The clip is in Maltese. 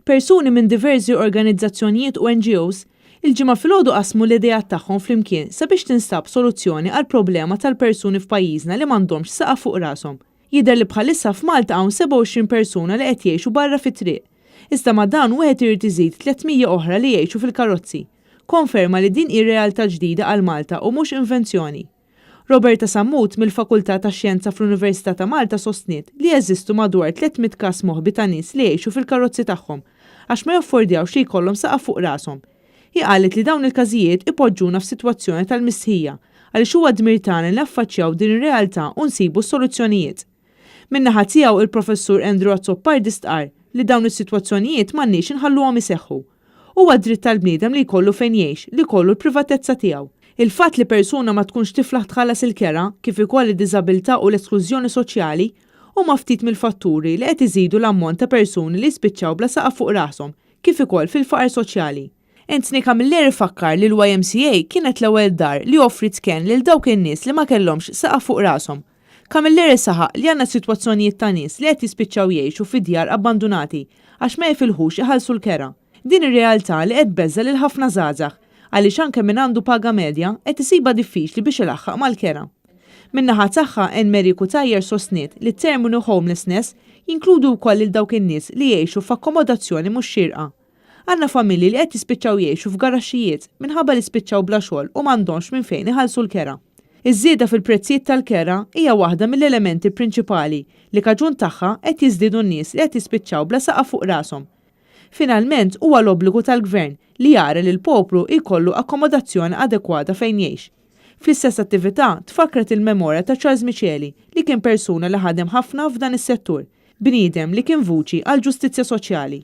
Persuni minn diversi organizzazzjonijiet u NGOs il-ġimgħa filgħodu qasmu l-idejat tagħhom flimkien sabiex tinstab soluzzjoni għal problema tal-persuni f'pajjiżna li m'għandhomx saqaf fuq rashom. Jidher li bħalissa f'Malta hawn 27 persuna li qed jgħixu barra fit-triq. Iżda ma' dan wieħed irid iżid 300 oħra li jgħixu fil-karozzi. Konferma li din ir-realtà ġdida għal Malta u mhux invenzjoni. Roberta Sammut mill-Fakultà tax-Xjenza fl-Università ta' Malta sostniet li jeżistu madwar 300 każ moħbi ta' nies li jgħixu fil-karozzi tagħhom għax ma joffordjawx li jkollhom saqaf fuq rashom. Hi qalet li dawn il-każijiet ipoġġuna f'sitwazzjoni tal-mistħija għaliex huwa dmir tagħna li naffaċċjaw din ir-realtà u nsibu soluzzjonijiet. Min-naħa tiegħu il-Professur Andrew Azzopardi stqar li dawn is-sitwazzjonijiet m'għandniex inħalluhom iseħħu. Huwa dritt tal-bniedem li jkollu fejn jgħix, li jkollu l-privatezza tiegħu. Il-fatt li persuna ma tkunx tiflaħ tħallas il-kera kif ukoll id-diżabilità u l-esklużjoni soċjali huma ftit mill-fatturi li qed iżidu l-ammont ta' persuni li spiċċaw bla saqaf fuq rashom kif ukoll fil-faqar soċjali. Anthony Camilleri fakkar li l-YMCA kienet l-ewwel dar li offrit sken lil dawk in-nies li ma kellhomx saqaf fuq rashom. Camilleri saħaq li għandna sitwazzjonijiet ta' nies li qed jispiċċaw jgħixu fi-djar abbandunati għax ma jifilħux iħallsu l-kera. Din ir-realtà li qed beżżel lil ħafna żgħażagħ għaliex anke min għandu paga medja qed isibha diffiċli biex ilaħħaq mal-kera. Min-naħa tagħha Mary Kutajjer sostniet li t-terminu homelessness jinkludu wkoll lil dawk in-nies li jgħixu f'akkomodazzjoni mhux xierqa. Għandna familji li qed jispiċċaw jgħixu f'garaxxijiet minħabba li spiċċaw bla xogħol u m'għandhomx minn fejn iħallsu l-kera. Iż-żieda fil-prezzijiet tal-kera hija waħda mill-elementi prinċipali li kaġun tagħha qed jiżdiedu n-nies li qed jispiċċaw bla saqaf fuq rashom. Finalment huwa l-obbligu tal-Gvern li jara li l-poplu jkollu akkomodazzjoni adekwata fejn jgħix. Fl-istess attività tfakret il-memorja ta' Charles Micheli li kien persuna li ħadem ħafna f'dan is-settur, bniedem li kien vuċi għal ġustizzja soċjali.